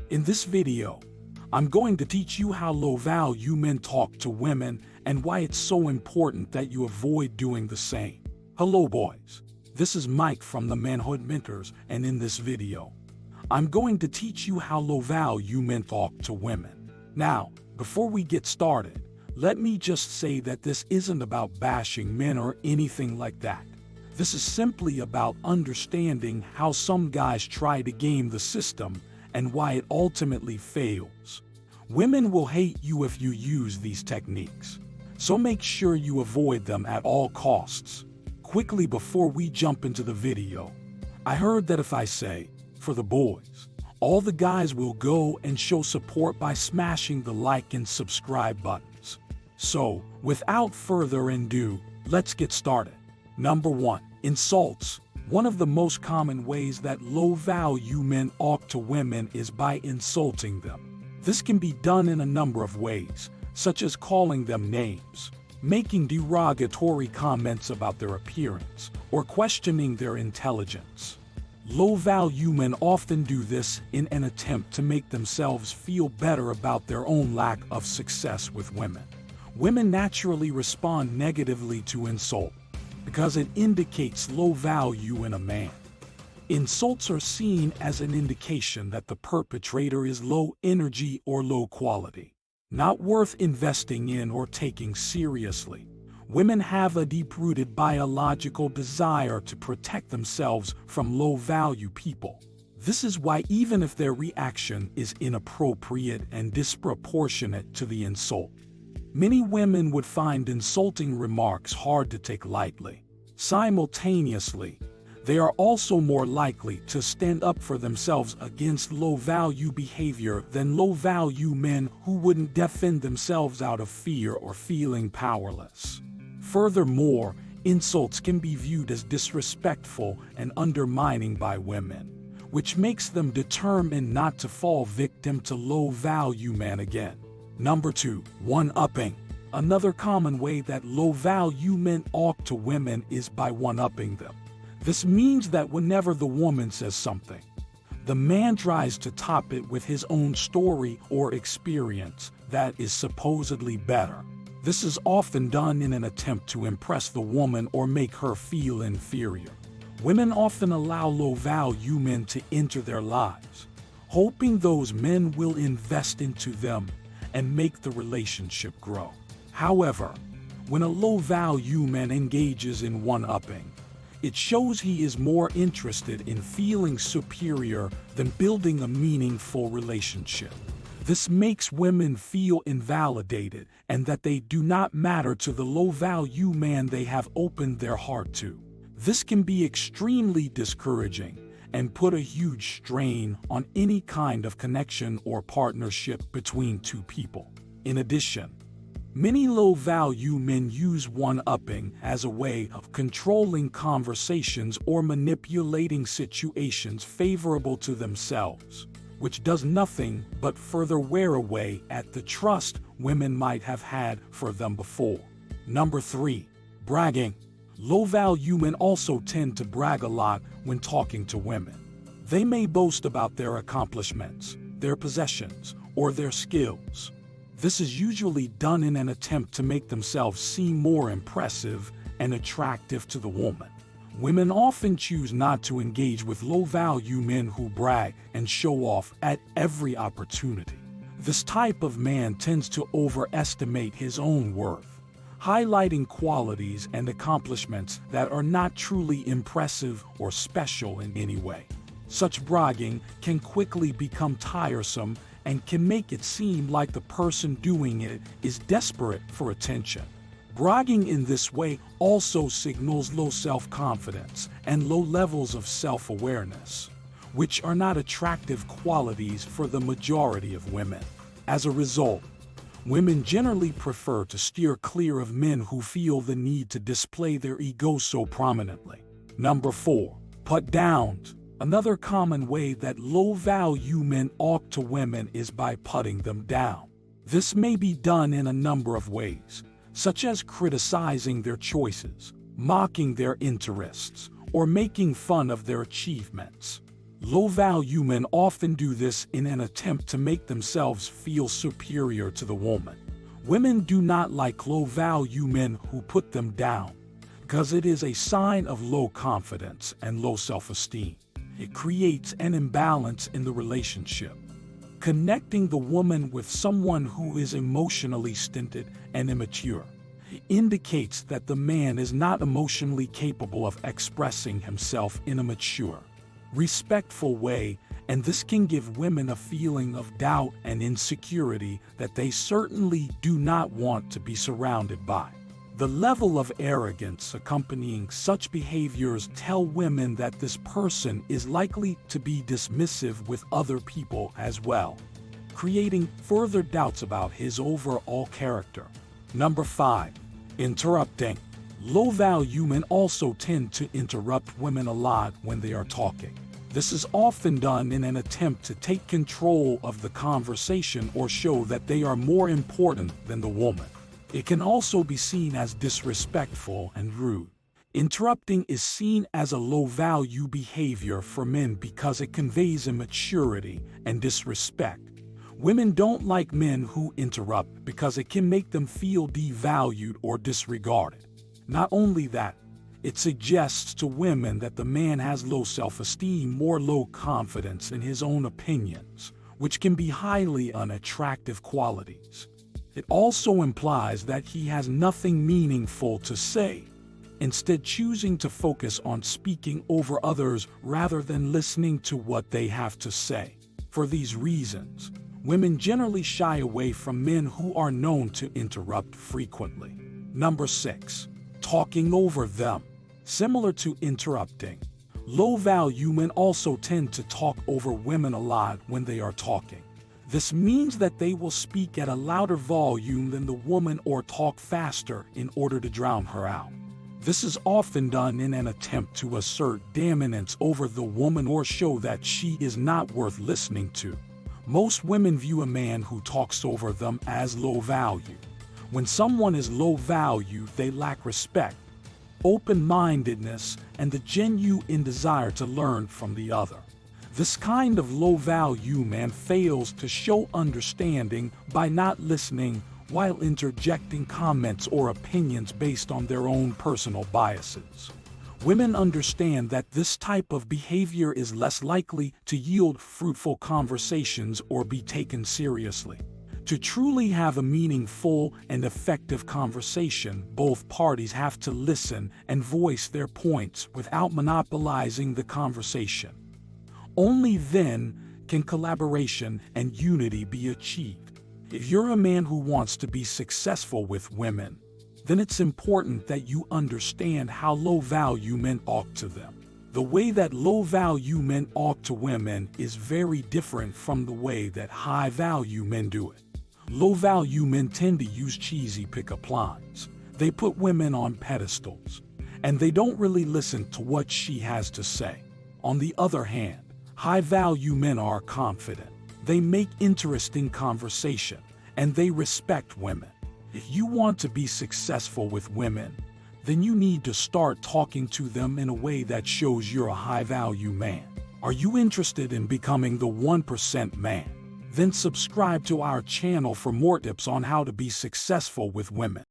In this video, I'm going to teach you how low-value men talk to women and why it's so important that you avoid doing the same. Hello boys, this is Mike from the Manhood Mentors, and in this video, I'm going to teach you how low-value men talk to women. Now, before we get started, let me just say that this isn't about bashing men or anything like that. This is simply about understanding how some guys try to game the system and why it ultimately fails. Women will hate you if you use these techniques, so make sure you avoid them at all costs. Quickly before we jump into the video, I heard that if I say, for the boys, all the guys will go and show support by smashing the like and subscribe buttons. So, without further ado, let's get started. Number 1. Insults. One of the most common ways that low-value men talk to women is by insulting them. This can be done in a number of ways, such as calling them names, making derogatory comments about their appearance, or questioning their intelligence. Low-value men often do this in an attempt to make themselves feel better about their own lack of success with women. Women naturally respond negatively to insult, because it indicates low value in a man. Insults are seen as an indication that the perpetrator is low energy or low quality, not worth investing in or taking seriously. Women have a deep-rooted biological desire to protect themselves from low-value people. This is why even if their reaction is inappropriate and disproportionate to the insult, many women would find insulting remarks hard to take lightly. Simultaneously, they are also more likely to stand up for themselves against low-value behavior than low-value men who wouldn't defend themselves out of fear or feeling powerless. Furthermore, insults can be viewed as disrespectful and undermining by women, which makes them determined not to fall victim to low-value men again. Number 2. One-upping. Another common way that low-value men talk to women is by one-upping them. This means that whenever the woman says something, the man tries to top it with his own story or experience that is supposedly better. This is often done in an attempt to impress the woman or make her feel inferior. Women often allow low-value men to enter their lives, hoping those men will invest into them and make the relationship grow. However, when a low-value man engages in one-upping, it shows he is more interested in feeling superior than building a meaningful relationship. This makes women feel invalidated and that they do not matter to the low-value man they have opened their heart to. This can be extremely discouraging and put a huge strain on any kind of connection or partnership between two people. In addition, many low-value men use one-upping as a way of controlling conversations or manipulating situations favorable to themselves, which does nothing but further wear away at the trust women might have had for them before. Number 3. Bragging. Low-value men also tend to brag a lot when talking to women. They may boast about their accomplishments, their possessions, or their skills. This is usually done in an attempt to make themselves seem more impressive and attractive to the woman. Women often choose not to engage with low-value men who brag and show off at every opportunity. This type of man tends to overestimate his own worth, highlighting qualities and accomplishments that are not truly impressive or special in any way. Such bragging can quickly become tiresome and can make it seem like the person doing it is desperate for attention. Bragging in this way also signals low self-confidence and low levels of self-awareness, which are not attractive qualities for the majority of women. As a result, women generally prefer to steer clear of men who feel the need to display their ego so prominently. Number 4. Put-downs. Another common way that low-value men talk to women is by putting them down. This may be done in a number of ways, such as criticizing their choices, mocking their interests, or making fun of their achievements. Low-value men often do this in an attempt to make themselves feel superior to the woman. Women do not like low-value men who put them down, because it is a sign of low confidence and low self-esteem. It creates an imbalance in the relationship. Connecting the woman with someone who is emotionally stinted and immature indicates that the man is not emotionally capable of expressing himself in a mature, respectful way, and this can give women a feeling of doubt and insecurity that they certainly do not want to be surrounded by. The level of arrogance accompanying such behaviors tell women that this person is likely to be dismissive with other people as well, creating further doubts about his overall character. Number 5. Interrupting. Low-value men also tend to interrupt women a lot when they are talking. This is often done in an attempt to take control of the conversation or show that they are more important than the woman. It can also be seen as disrespectful and rude. Interrupting is seen as a low-value behavior for men because it conveys immaturity and disrespect. Women don't like men who interrupt because it can make them feel devalued or disregarded. Not only that, it suggests to women that the man has low self-esteem or low confidence in his own opinions, which can be highly unattractive qualities. It also implies that he has nothing meaningful to say, instead choosing to focus on speaking over others rather than listening to what they have to say. For these reasons, women generally shy away from men who are known to interrupt frequently. Number 6. Talking over them. Similar to interrupting, low-value men also tend to talk over women a lot when they are talking. This means that they will speak at a louder volume than the woman or talk faster in order to drown her out. This is often done in an attempt to assert dominance over the woman or show that she is not worth listening to. Most women view a man who talks over them as low value. When someone is low value, they lack respect, open-mindedness, and the genuine desire to learn from the other. This kind of low-value man fails to show understanding by not listening while interjecting comments or opinions based on their own personal biases. Women understand that this type of behavior is less likely to yield fruitful conversations or be taken seriously. To truly have a meaningful and effective conversation, both parties have to listen and voice their points without monopolizing the conversation. Only then can collaboration and unity be achieved. If you're a man who wants to be successful with women, then it's important that you understand how low-value men talk to them. The way that low-value men talk to women is very different from the way that high-value men do it. Low-value men tend to use cheesy pick-up lines. They put women on pedestals, and they don't really listen to what she has to say. On the other hand, high-value men are confident. They make interesting conversation, and they respect women. If you want to be successful with women, then you need to start talking to them in a way that shows you're a high-value man. Are you interested in becoming the 1% man? Then subscribe to our channel for more tips on how to be successful with women.